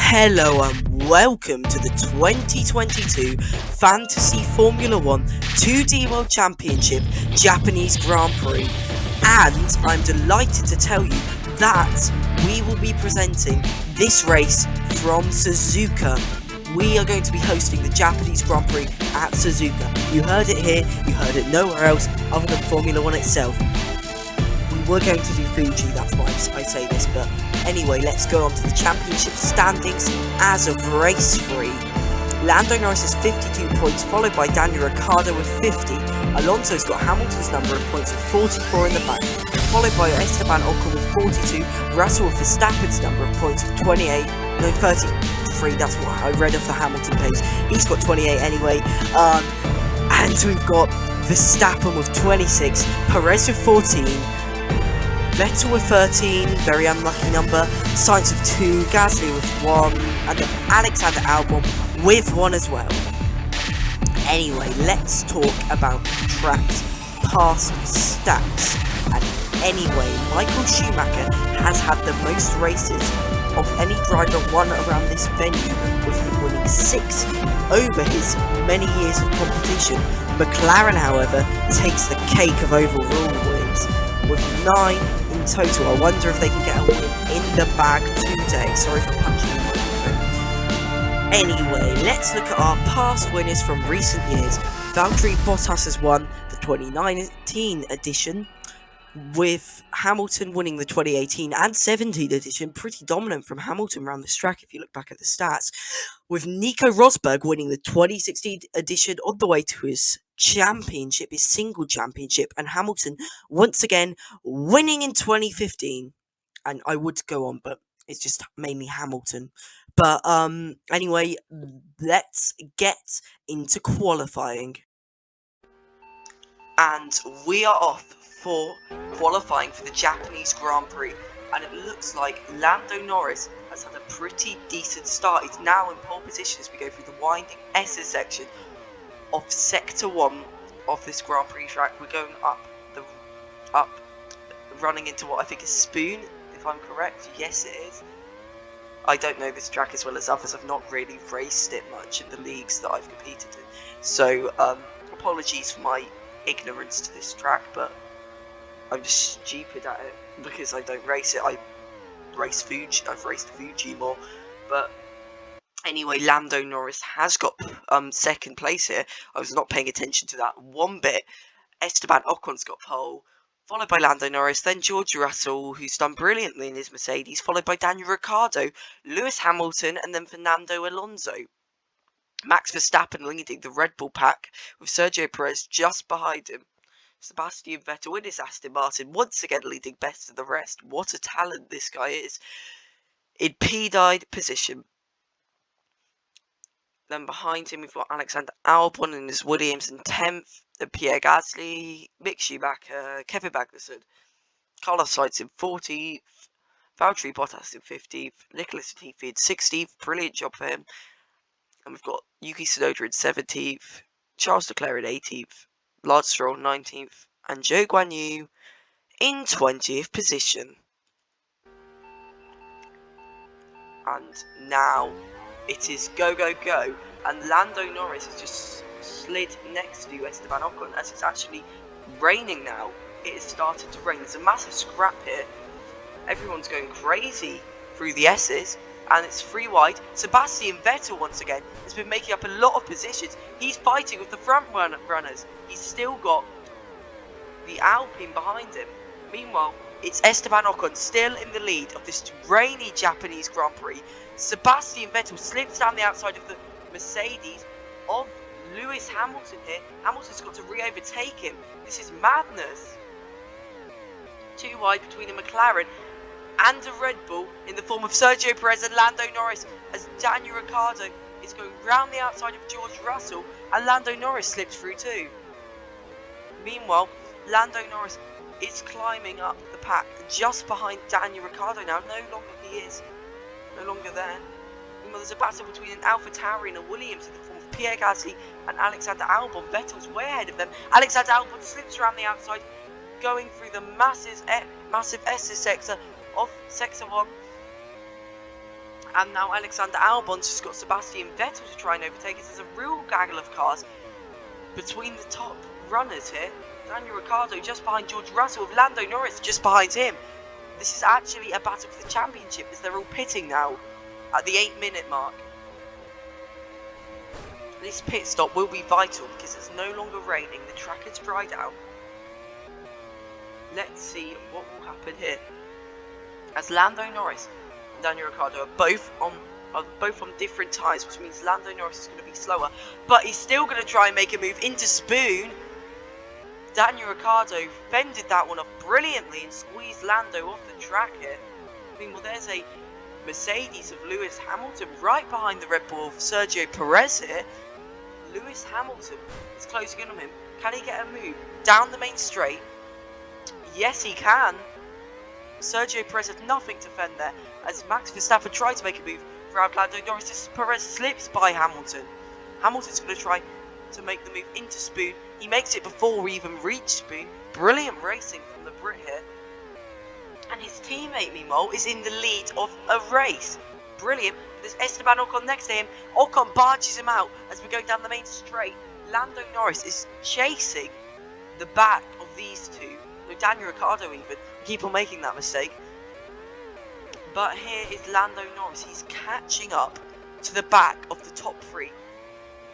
Hello and welcome to the 2022 Fantasy Formula 1 2D World Championship Japanese Grand Prix. And I'm delighted to tell you that we will be presenting this race from Suzuka. We are going to be hosting the Japanese Grand Prix at Suzuka. You heard it here, you heard it nowhere else other than Formula 1 itself. We were going to do Fuji, that's why I say this, but anyway, let's go on to the championship standings as of race 3. Lando Norris has 52 points, followed by Daniel Ricciardo with 50. Alonso's got Hamilton's number of points with 44 in the back, followed by Esteban Ocon with 42, Russell with Verstappen's number of points with 33, that's what I read off the Hamilton page. He's got 28 anyway, and we've got Verstappen with 26, Perez with 14, Vettel with 13, very unlucky number, Sainz with 2, Gasly with 1, and then Alexander Albon with 1 as well. Anyway, let's talk about the track's past stats. And anyway, Michael Schumacher has had the most races of any driver won around this venue, with him winning 6 over his many years of competition. McLaren, however, takes the cake of overall wins, with 9 in total. I wonder if they can get a win in the bag today. Sorry for punching in my microphone. Anyway, let's look at our past winners from recent years. Valtteri Bottas has won the 2019 edition, with Hamilton winning the 2018 and 17 edition. Pretty dominant from Hamilton around this track if you look back at the stats, with Nico Rosberg winning the 2016 edition on the way to his championship, his single championship, and Hamilton once again winning in 2015. And I would go on, but it's just mainly Hamilton. But anyway, let's get into qualifying. And we are off for qualifying for the Japanese Grand Prix, and it looks like Lando Norris has had a pretty decent start. He's now in pole position as we go through the winding S's section of Sector 1 of this Grand Prix track. We're going up, running into what I think is Spoon, if I'm correct. Yes, it is. I don't know this track as well as others. I've not really raced it much in the leagues that I've competed in, so apologies for my ignorance to this track, but I'm just stupid at it because I don't race it. I've raced Fuji more. But anyway, Lando Norris has got second place here. I was not paying attention to that one bit. Esteban Ocon's got pole, followed by Lando Norris, then George Russell, who's done brilliantly in his Mercedes, followed by Daniel Ricciardo, Lewis Hamilton, and then Fernando Alonso. Max Verstappen leading the Red Bull pack, with Sergio Perez just behind him. Sebastian Vettel in his Aston Martin, once again leading best of the rest. What a talent this guy is. In P-died position. Then behind him we've got Alexander Albon in his Williams in 10th, then Pierre Gasly, Mick Schumacher, Kevin Magnussen, Carlos Sainz in 14th, Valtteri Bottas in 15th, Nicholas Latifi in 16th, brilliant job for him. And we've got Yuki Tsunoda in 17th, Charles Leclerc in 18th, Lance Stroll 19th, and Zhou Guanyu in 20th position. And now it is go, go, go, and Lando Norris has just slid next to Esteban Ocon as it's actually raining now. It has started to rain. There's a massive scrap here. Everyone's going crazy through the S's, and it's 3 wide. Sebastian Vettel once again has been making up a lot of positions. He's fighting with the front runners. He's still got the Alpine behind him. Meanwhile, it's Esteban Ocon still in the lead of this rainy Japanese Grand Prix. Sebastian Vettel slips down the outside of the Mercedes of Lewis Hamilton here. Hamilton's got to re-overtake him. This is madness. 2 wide between a McLaren and a Red Bull in the form of Sergio Perez and Lando Norris, as Daniel Ricciardo is going round the outside of George Russell, and Lando Norris slips through too. Meanwhile, Lando Norris is climbing up the pack just behind Daniel Ricciardo now. No longer he is. No longer there. Meanwhile, there's a battle between an AlphaTauri and a Williams in the form of Pierre Gasly and Alexander Albon. Vettel's way ahead of them. Alexander Albon slips around the outside, going through the massive S sector of Sector 1. And now Alexander Albon's just got Sebastian Vettel to try and overtake us. There's a real gaggle of cars between the top runners here. Daniel Ricciardo just behind George Russell, with Lando Norris just behind him. This is actually a battle for the championship, as they're all pitting now at the 8-minute mark. This pit stop will be vital because it's no longer raining, the track has dried out. Let's see what will happen here, as Lando Norris and Daniel Ricciardo are both on different tyres, which means Lando Norris is going to be slower, but he's still going to try and make a move into Spoon. Daniel Ricciardo fended that one off brilliantly and squeezed Lando off the track here. Meanwhile, there's a Mercedes of Lewis Hamilton right behind the Red Bull of Sergio Perez here. Lewis Hamilton is closing in on him. Can he get a move down the main straight? Yes, he can. Sergio Perez has nothing to fend there, as Max Verstappen tried to make a move for Lando Norris. As Perez slips by Hamilton. Hamilton's going to try to make the move into Spoon. He makes it before we even reach Spoon. Brilliant racing from the Brit here. And his teammate, meanwhile, is in the lead of a race. Brilliant. There's Esteban Ocon next to him. Ocon barges him out as we're going down the main straight. Lando Norris is chasing the back of these two. No, Daniel Ricciardo even. Keep on making that mistake. But here is Lando Norris. He's catching up to the back of the top three.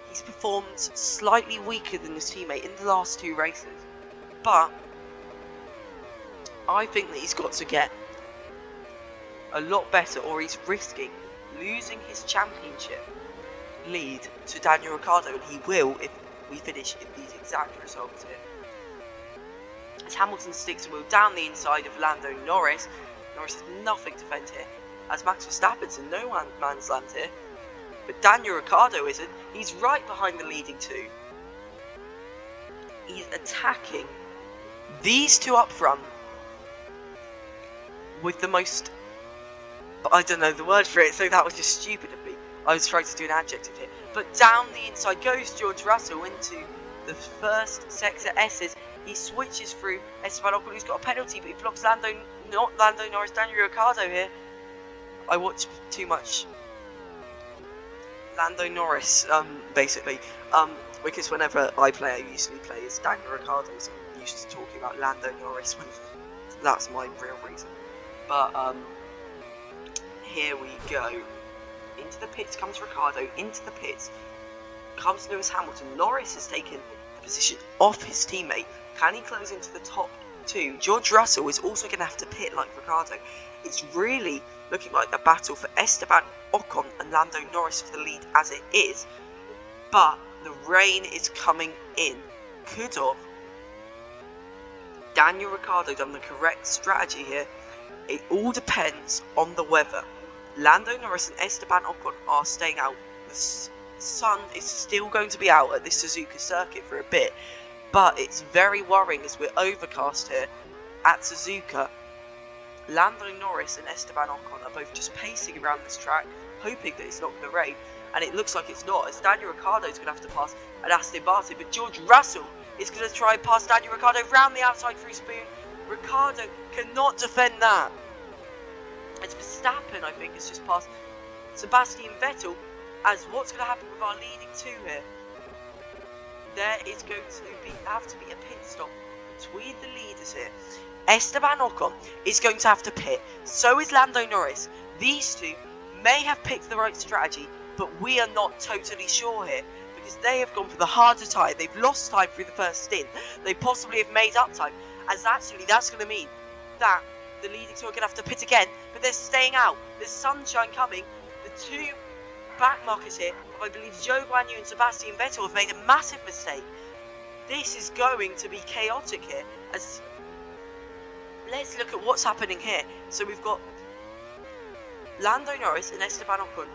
He's performed slightly weaker than his teammate in the last two races. But I think that he's got to get a lot better, or he's risking losing his championship lead to Daniel Ricciardo, and he will if we finish in these exact results here. As Hamilton sticks the wheel down the inside of Lando Norris. Norris has nothing to fend here, as Max Verstappen's in no man's land here. But Daniel Ricciardo isn't. He's right behind the leading two. He's attacking these two up front with the most... I don't know the word for it, so that was just stupid of me. I was trying to do an adjective here. But down the inside goes George Russell into the first sector S's. He switches through Esteban Ocon, who's got a penalty, but he blocks not Lando Norris, Daniel Ricciardo here. I watch too much Lando Norris, basically, because whenever I play, I usually play as Daniel Ricciardo, so I'm used to talking about Lando Norris when that's my real reason. But here we go. Into the pits comes Ricciardo, into the pits comes Lewis Hamilton. Norris has taken the position off his teammate. Can he close into the top two? George Russell is also going to have to pit like Ricciardo. It's really looking like a battle for Esteban Ocon and Lando Norris for the lead as it is. But the rain is coming in. Could have Daniel Ricciardo done the correct strategy here? It all depends on the weather. Lando Norris and Esteban Ocon are staying out. The sun is still going to be out at this Suzuka circuit for a bit, but it's very worrying as we're overcast here at Suzuka. Lando Norris and Esteban Ocon are both just pacing around this track, hoping that it's not going to rain, and it looks like it's not, as Daniel Ricciardo is going to have to pass an Aston Martin, but George Russell is going to try and pass Daniel Ricciardo round the outside through Spoon. Ricciardo cannot defend that. It's Verstappen, I think, has just passed Sebastian Vettel, as what's going to happen with our leading two here? There is going to have to be a pit stop between the leaders here. Esteban Ocon is going to have to pit, so is Lando Norris. These two may have picked the right strategy, but we are not totally sure here, because they have gone for the harder tyre. They've lost time through the first stint. They possibly have made up time, as actually that's going to mean that the leading two are going to have to pit again, but they're staying out. There's sunshine coming. The two back markers here, I believe Zhou Guanyu and Sebastian Vettel, have made a massive mistake. This is going to be chaotic here, as let's look at what's happening here. So we've got Lando Norris and Esteban Ocon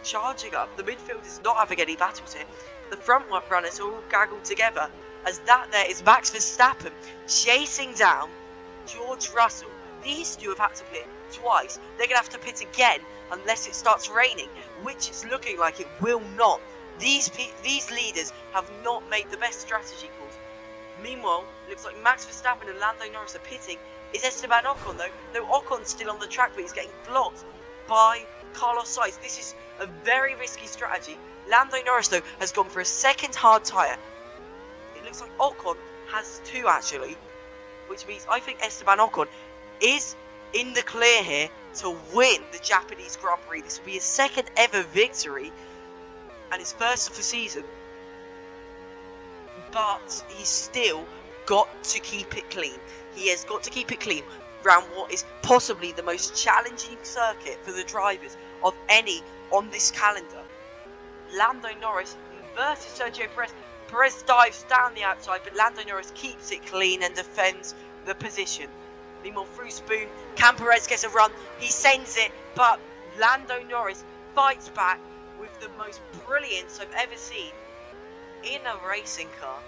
charging up. The midfield is not having any battles here. The front runners are all gaggled together, as that there is Max Verstappen chasing down George Russell. These two have had to pit twice. They're going to have to pit again unless it starts raining, which is looking like it will not. These leaders have not made the best strategy calls. Meanwhile, looks like Max Verstappen and Lando Norris are pitting. Is Esteban Ocon though? No, Ocon's still on the track, but he's getting blocked by Carlos Sainz. This is a very risky strategy. Lando Norris, though, has gone for a second hard tyre. It looks like Ocon has 2, actually, which means I think Esteban Ocon is in the clear here to win the Japanese Grand Prix. This will be his second ever victory and his first of the season. But he's still got to keep it clean. He has got to keep it clean around what is possibly the most challenging circuit for the drivers of any on this calendar. Lando Norris versus Sergio Perez. Perez dives down the outside, but Lando Norris keeps it clean and defends the position. Meanwhile, through Spoon, can Perez gets a run? He sends it, but Lando Norris fights back with the most brilliance I've ever seen in a racing car.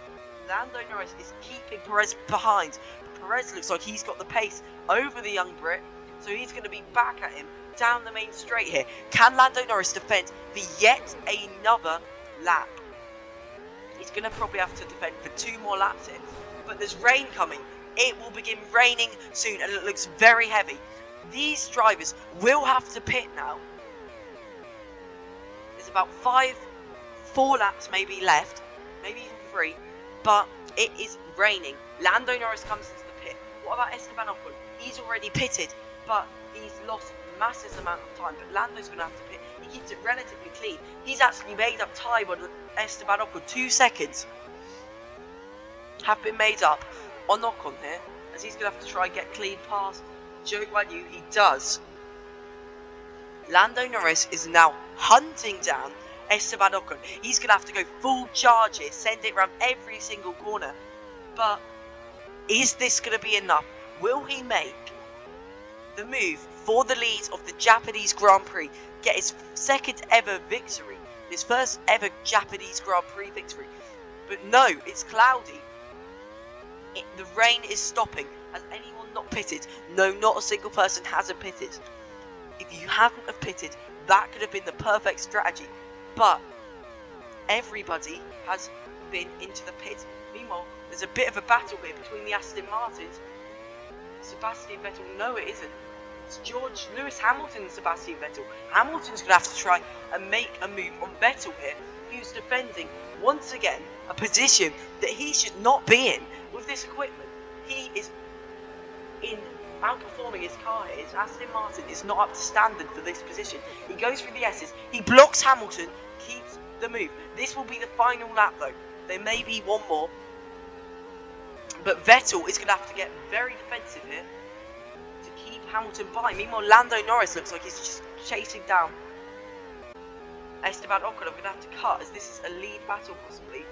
Lando Norris is keeping Perez behind. Perez looks like he's got the pace over the young Brit, so he's going to be back at him down the main straight here. Can Lando Norris defend for yet another lap? He's going to probably have to defend for 2 more laps here, but there's rain coming. It will begin raining soon, and it looks very heavy. These drivers will have to pit now. There's about 4 laps maybe left, maybe even 3, but it is raining. Lando Norris comes into the pit. What about Esteban Ocon? He's already pitted, but he's lost massive amount of time, but Lando's going to have to pit. He keeps it relatively clean. He's actually made up time on Esteban Ocon. 2 seconds have been made up on Ocon here, as he's going to have to try and get clean past Zhou Guanyu. He does. Lando Norris is now hunting down Esteban Ocon. He's going to have to go full charge here, send it around every single corner. But is this going to be enough? Will he make the move for the lead of the Japanese Grand Prix, get his second ever victory, his first ever Japanese Grand Prix victory? But no, it's cloudy. The rain is stopping. Has anyone not pitted? No, not a single person hasn't pitted. If you hadn't have pitted, that could have been the perfect strategy. But everybody has been into the pit. Meanwhile, there's a bit of a battle here between the Aston Martins. Sebastian Vettel, no it isn't. It's Lewis Hamilton and Sebastian Vettel. Hamilton's going to have to try and make a move on Vettel here, who's defending, once again, a position that he should not be in with this equipment. He is outperforming his car here. His Aston Martin is not up to standard for this position. He goes through the S's, he blocks Hamilton, keeps the move. This will be the final lap though. There may be one more. But Vettel is going to have to get very defensive here to keep Hamilton by. Meanwhile, Lando Norris looks like he's just chasing down Esteban Ocon. I'm going to have to cut, as this is a lead battle possibly.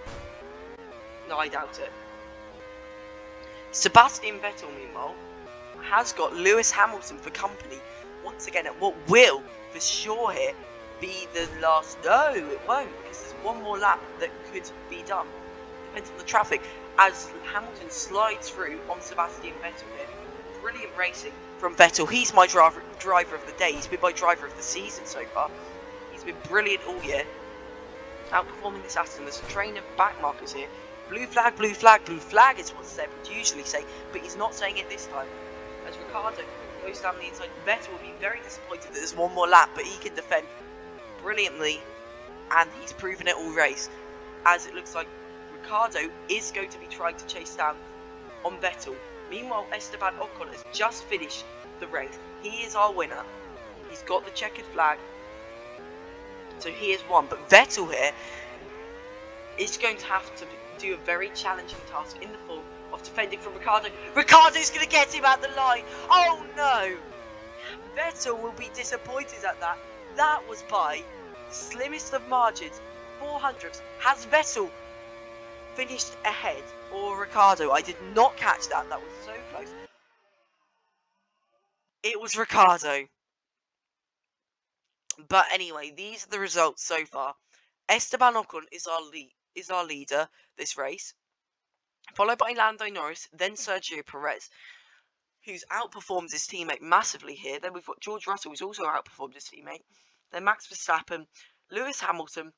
No, I doubt it. Sebastian Vettel, meanwhile, has got Lewis Hamilton for company once again at what will, for sure here, be the last. No, it won't, because there's one more lap that could be done. Depends on the traffic, as Hamilton slides through on Sebastian Vettel here. Brilliant racing from Vettel. He's my driver of the day. He's been my driver of the season so far. He's been brilliant all year, outperforming this Aston. There's a train of back markers here. Blue flag, blue flag, blue flag is what Seb would usually say, but he's not saying it this time. As Ricciardo goes down the inside, Vettel will be very disappointed that there's one more lap, but he can defend brilliantly, and he's proven it all race, as it looks like Ricciardo is going to be trying to chase down on Vettel. Meanwhile, Esteban Ocon has just finished the race. He is our winner. He's got the checkered flag, so he has won. But Vettel here is going to have to do a very challenging task in the form of defending from Ricciardo. Ricciardo's going to get him at the line. Oh no! Vettel will be disappointed at that. That was by the slimmest of margins, 400ths. Has Vettel finished ahead or Ricciardo? I did not catch that. That was so close. It was Ricciardo. But anyway, these are the results so far. Esteban Ocon is our leader this race, followed by Lando Norris, then Sergio Perez, who's outperformed his teammate massively here. Then we've got George Russell, who's also outperformed his teammate. Then Max Verstappen, Lewis Hamilton.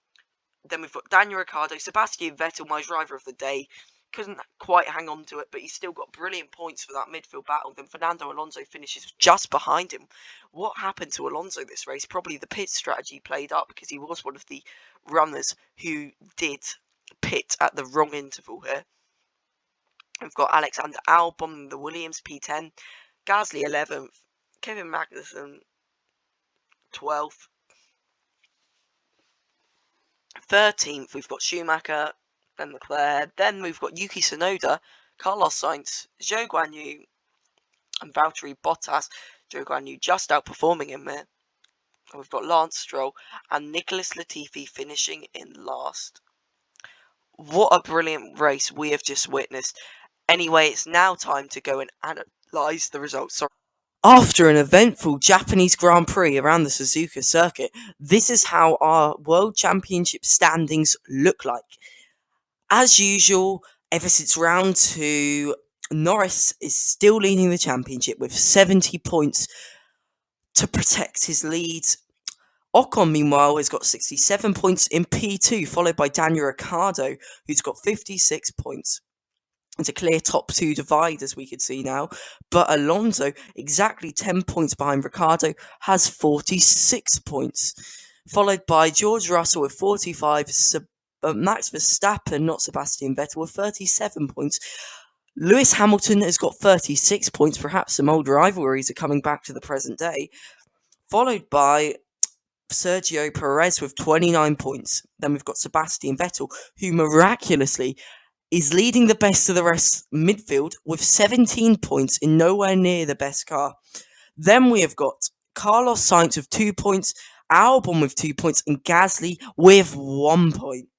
Then we've got Daniel Ricciardo, Sebastian Vettel, my driver of the day, couldn't quite hang on to it, but he's still got brilliant points for that midfield battle. Then Fernando Alonso finishes just behind him. What happened to Alonso this race? Probably the pit strategy played up, because he was one of the runners who did pit at the wrong interval here. We've got Alexander Albon, the Williams P10, Gasly 11th, Kevin Magnussen 12th, 13th. We've got Schumacher, then Leclerc, then we've got Yuki Tsunoda, Carlos Sainz, Zhou Guanyu, and Valtteri Bottas. Zhou Guanyu just outperforming him there. And we've got Lance Stroll and Nicholas Latifi finishing in last. What a brilliant race we have just witnessed. Anyway, it's now time to go and analyse the results. After an eventful Japanese Grand Prix around the Suzuka circuit, this is how our World Championship standings look like. As usual, ever since round 2, Norris is still leading the championship with 70 points to protect his lead. Ocon, meanwhile, has got 67 points in P2, followed by Daniel Ricciardo, who's got 56 points. It's a clear top 2 divide, as we could see now. But Alonso, exactly 10 points behind Ricciardo, has 46 points. Followed by George Russell with 45, Max Verstappen, not Sebastian Vettel, with 37 points. Lewis Hamilton has got 36 points. Perhaps some old rivalries are coming back to the present day. Followed by Sergio Perez with 29 points. Then we've got Sebastian Vettel, who miraculously is leading the best of the rest midfield with 17 points in nowhere near the best car. Then we have got Carlos Sainz with 2 points, Albon with 2 points, and Gasly with 1 point.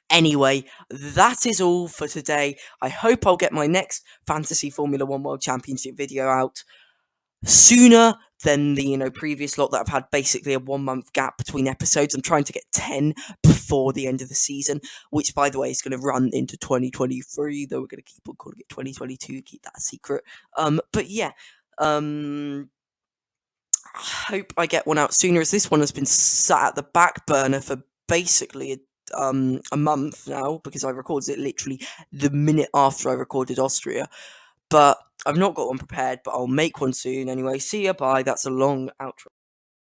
Anyway, that is all for today. I hope I'll get my next Fantasy Formula 1 World Championship video out sooner than the previous lot that I've had basically a 1 month gap between episodes. I'm trying to get 10 before the end of the season, which, by the way, is going to run into 2023, though we're going to keep on calling it 2022, keep that a secret. But yeah, I hope I get one out sooner, as this one has been sat at the back burner for basically a month now, because I recorded it literally the minute after I recorded Austria. But I've not got one prepared, but I'll make one soon anyway. See ya, bye. That's a long outro.